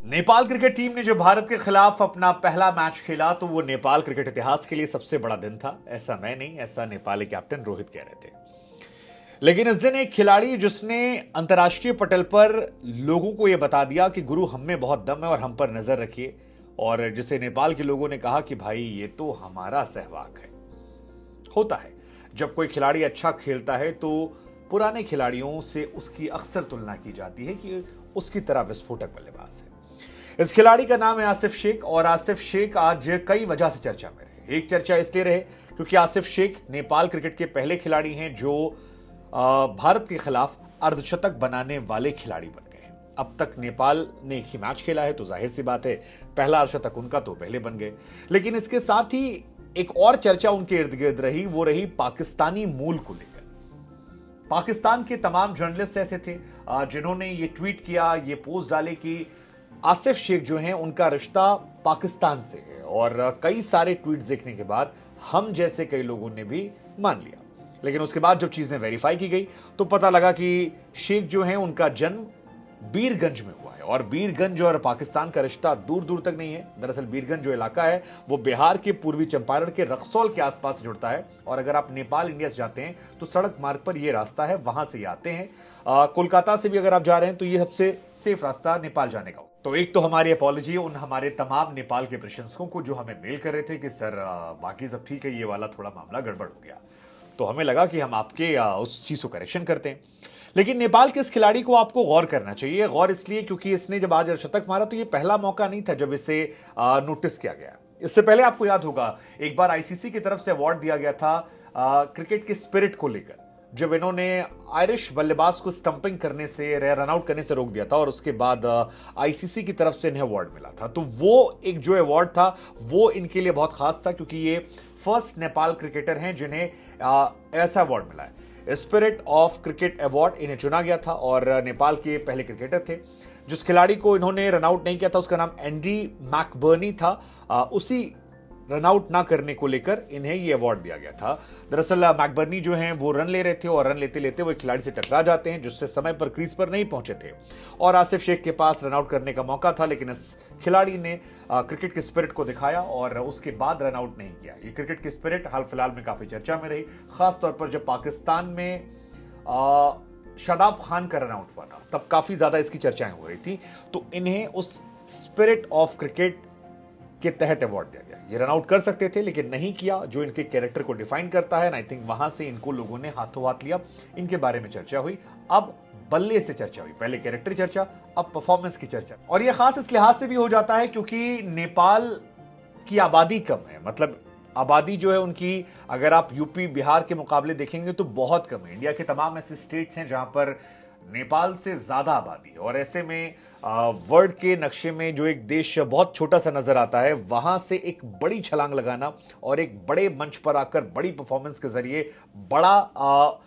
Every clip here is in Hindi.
नेपाल क्रिकेट टीम ने जो भारत के खिलाफ अपना पहला मैच खेला तो वो नेपाल क्रिकेट इतिहास के लिए सबसे बड़ा दिन था। ऐसा मैं नहीं, ऐसा नेपाली कैप्टन रोहित कह रहे थे। लेकिन इस दिन एक खिलाड़ी जिसने अंतर्राष्ट्रीय पटल पर लोगों को यह बता दिया कि गुरु हम में बहुत दम है और हम पर नजर रखिए, और जिसे नेपाल के लोगों ने कहा कि भाई ये तो हमारा सहवाग है। होता है जब कोई खिलाड़ी अच्छा खेलता है तो पुराने खिलाड़ियों से उसकी अक्सर तुलना की जाती है कि उसकी तरह विस्फोटक बल्लेबाज है। इस खिलाड़ी का नाम है आसिफ शेख, और आसिफ शेख आज कई वजह से चर्चा में रहे। एक चर्चा इसलिए रहे क्योंकि आसिफ शेख नेपाल क्रिकेट के पहले खिलाड़ी हैं जो भारत के खिलाफ अर्धशतक बनाने वाले खिलाड़ी बन गए हैं। अब तक नेपाल ने एक ही मैच खेला है तो जाहिर सी बात है पहला अर्धशतक उनका तो पहले बन गए। लेकिन इसके साथ ही एक और चर्चा उनके इर्द गिर्द रही, वो रही पाकिस्तानी मूल को लेकर। पाकिस्तान के तमाम जर्नलिस्ट ऐसे थे जिन्होंने ये ट्वीट किया, ये पोस्ट डाले कि आसिफ शेख जो हैं उनका रिश्ता पाकिस्तान से है, और कई सारे ट्वीट्स देखने के बाद हम जैसे कई लोगों ने भी मान लिया। लेकिन उसके बाद जब चीजें वेरीफाई की गई तो पता लगा कि शेख जो हैं उनका जन्म बीरगंज में हुआ है, और बीरगंज और पाकिस्तान का रिश्ता दूर दूर तक नहीं है। दरअसल बीरगंज जो इलाका है वो बिहार के पूर्वी चंपारण के रक्सौल के आसपास से जुड़ता है, और अगर आप नेपाल इंडिया से जाते हैं तो सड़क मार्ग पर ये रास्ता है, वहां से ये आते हैं। कोलकाता से भी अगर आप जा रहे हैं तो ये सबसे सेफ रास्ता नेपाल जाने का। तो एक तो हमारी अपॉलॉजी उन हमारे तमाम नेपाल के प्रशंसकों को जो हमें मेल कर रहे थे कि सर बाकी सब ठीक है, ये वाला थोड़ा मामला गड़बड़ हो गया। तो हमें लगा कि हम आपके उस चीज को करेक्शन करते हैं। लेकिन नेपाल के इस खिलाड़ी को आपको गौर करना चाहिए। गौर इसलिए क्योंकि इसने जब आज अर्धशतक मारा तो ये पहला मौका नहीं था जब इसे नोटिस किया गया। इससे पहले आपको याद होगा एक बार आईसीसी की तरफ से अवार्ड दिया गया था क्रिकेट के स्पिरिट को लेकर, जब इन्होंने आयरिश बल्लेबाज को स्टंपिंग करने से, रन आउट करने से रोक दिया था, और उसके बाद आईसीसी की तरफ से इन्हें अवार्ड मिला था। तो वो एक जो अवार्ड था वो इनके लिए बहुत खास था क्योंकि ये फर्स्ट नेपाल क्रिकेटर हैं जिन्हें ऐसा अवार्ड मिला है। स्पिरिट ऑफ क्रिकेट अवार्ड इन्हें चुना गया था, और नेपाल के पहले क्रिकेटर थे। जिस खिलाड़ी को इन्होंने रन आउट नहीं किया था उसका नाम एंडी मैकबर्नी था। उसी रन आउट ना करने को लेकर इन्हें यह अवार्ड दिया गया था। दरअसल मैकबर्नी जो हैं वो रन ले रहे थे, और रन लेते लेते वो एक खिलाड़ी से टकरा जाते हैं जिससे समय पर क्रीज पर नहीं पहुंचे थे, और आसिफ शेख के पास रन आउट करने का मौका था। लेकिन इस खिलाड़ी ने क्रिकेट के स्पिरिट को दिखाया और उसके बाद रन आउट नहीं किया। ये क्रिकेट की स्पिरिट हाल फिलहाल में काफी चर्चा में रही, खासतौर पर जब पाकिस्तान में शादाब खान का रन आउट हुआ था तब काफी ज्यादा इसकी चर्चाएं हो रही थी। तो इन्हें उस स्पिरिट ऑफ क्रिकेट के तहत अवार्ड दिया गया। ये रन आउट कर सकते थे लेकिन नहीं किया, जो इनके कैरेक्टर को डिफाइन करता है। आई थिंक वहां से इनको लोगों ने हाथों हाथ लिया, इनके बारे में चर्चा हुई। अब बल्ले से चर्चा हुई, पहले कैरेक्टर चर्चा, अब परफॉर्मेंस की चर्चा। और यह खास इस लिहाज से भी हो जाता है क्योंकि नेपाल की आबादी कम है। मतलब आबादी जो है उनकी, अगर आप यूपी बिहार के मुकाबले देखेंगे तो बहुत कम है। इंडिया के तमाम ऐसे स्टेट्स हैं जहां पर नेपाल से ज्यादा आबादी है, और ऐसे में वर्ल्ड के नक्शे में जो एक देश बहुत छोटा सा नजर आता है, वहां से एक बड़ी छलांग लगाना और एक बड़े मंच पर आकर बड़ी परफॉर्मेंस के जरिए बड़ा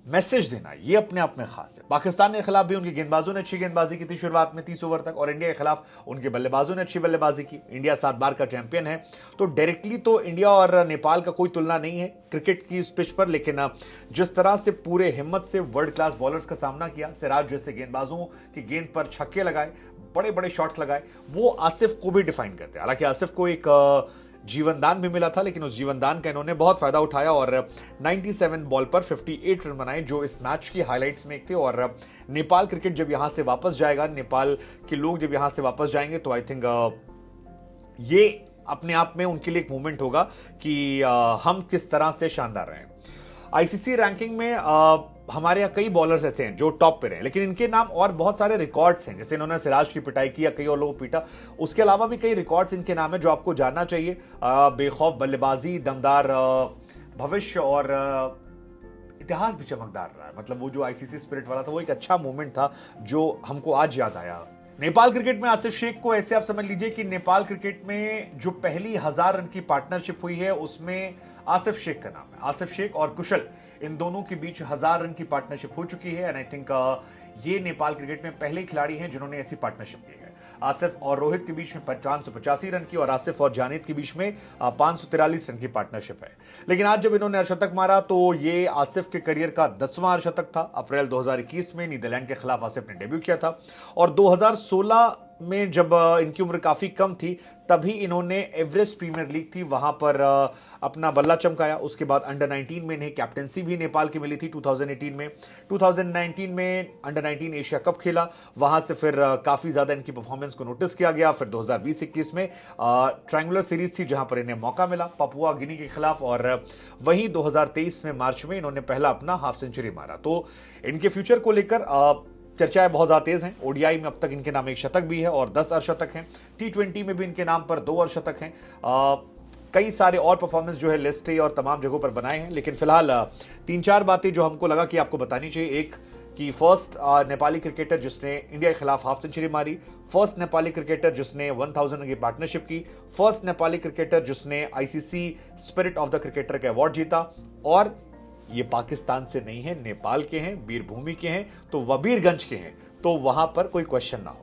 मैसेज देना, ये अपने आप में खास है। पाकिस्तान के खिलाफ भी उनके गेंदबाजों ने अच्छी गेंदबाजी की थी शुरुआत में 30 ओवर तक, और इंडिया के खिलाफ उनके बल्लेबाजों ने अच्छी बल्लेबाजी की। इंडिया 7 बार का चैंपियन है, तो डायरेक्टली तो इंडिया और नेपाल का कोई तुलना नहीं है क्रिकेट की इस पिच पर। लेकिन जिस तरह से पूरे हिम्मत से वर्ल्ड क्लास बॉलर्स का सामना किया, सिराज जैसे गेंदबाजों की गेंद पर छक्के लगाए, बड़े बड़े शॉट्स लगाए, वो आसिफ को भी डिफाइन करते हैं। हालांकि आसिफ को एक जीवनदान भी मिला था, लेकिन उस जीवनदान का इन्होंने बहुत फायदा उठाया और 97 बॉल पर 58 रन बनाए, जो इस मैच की हाइलाइट्स में एक थे। और नेपाल क्रिकेट जब यहां से वापस जाएगा, नेपाल के लोग जब यहां से वापस जाएंगे, तो आई थिंक ये अपने आप में उनके लिए एक मूवमेंट होगा कि हम किस तरह से शानदार रहे हैं। आईसीसी रैंकिंग में हमारे यहाँ कई बॉलर्स ऐसे हैं जो टॉप पे रहे, लेकिन इनके नाम और बहुत सारे रिकॉर्ड्स हैं। जैसे इन्होंने सिराज की पिटाई की या कई और लोगों को पीटा, उसके अलावा भी कई रिकॉर्ड्स इनके नाम है जो आपको जानना चाहिए। बेखौफ बल्लेबाजी, दमदार भविष्य, और इतिहास भी चमकदार रहा है। मतलब वो जो आईसीसी स्पिरिट वाला था वो एक अच्छा मोमेंट था जो हमको आज याद आया। नेपाल क्रिकेट में आसिफ शेख को ऐसे आप समझ लीजिए कि नेपाल क्रिकेट में जो पहली 1000 रन की पार्टनरशिप हुई है उसमें आसिफ शेख का नाम है। आसिफ शेख और कुशल, इन दोनों के बीच 1000 रन की पार्टनरशिप हो चुकी है, एंड आई थिंक ये नेपाल क्रिकेट में पहले खिलाड़ी हैं जिन्होंने ऐसी पार्टनरशिप की है। आसिफ और रोहित के बीच में 585 रन की, और आसिफ और जानिद के बीच में 543 रन की पार्टनरशिप है। लेकिन आज जब इन्होंने अर्धशतक मारा तो ये आसिफ के करियर का 10वां अर्धशतक था। अप्रैल 2021 में नीदरलैंड के खिलाफ आसिफ ने डेब्यू किया था, और 2016 में जब इनकी उम्र काफ़ी कम थी तभी इन्होंने एवरेस्ट प्रीमियर लीग थी वहां पर अपना बल्ला चमकाया। उसके बाद अंडर 19 में इन्हें कैप्टनसी भी नेपाल की मिली थी 2018 में। 2019 में अंडर 19 एशिया कप खेला, वहां से फिर काफ़ी ज़्यादा इनकी परफॉर्मेंस को नोटिस किया गया। फिर 2020-21 में ट्रायंगुलर सीरीज थी जहां पर इन्हें मौका मिला पपुआ गिनी के खिलाफ, और वहीं 2023 में मार्च में इन्होंने पहला अपना हाफ सेंचुरी मारा। तो इनके फ्यूचर को लेकर चर्चाएं बहुत ज्यादा तेज हैं। ओडीआई में अब तक इनके नाम 1 शतक भी है और 10 अर्धशतक हैं। T20 में भी इनके नाम पर 2 अर्धशतक हैं। कई सारे और परफॉर्मेंस जो है लिस्ट और तमाम जगहों पर बनाए हैं, लेकिन फिलहाल 3-4 बातें जो हमको लगा कि आपको बतानी चाहिए। एक कि फर्स्ट नेपाली क्रिकेटर जिसने इंडिया के खिलाफ हाफ सेंचुरी मारी, फर्स्ट नेपाली क्रिकेटर जिसने 1000 की पार्टनरशिप की, फर्स्ट नेपाली क्रिकेटर जिसने ICC spirit of the cricketer का अवार्ड जीता, और ये पाकिस्तान से नहीं है, नेपाल के हैं, वीरभूमि के हैं, तो वबीरगंज के हैं, तो वहां पर कोई क्वेश्चन ना हो।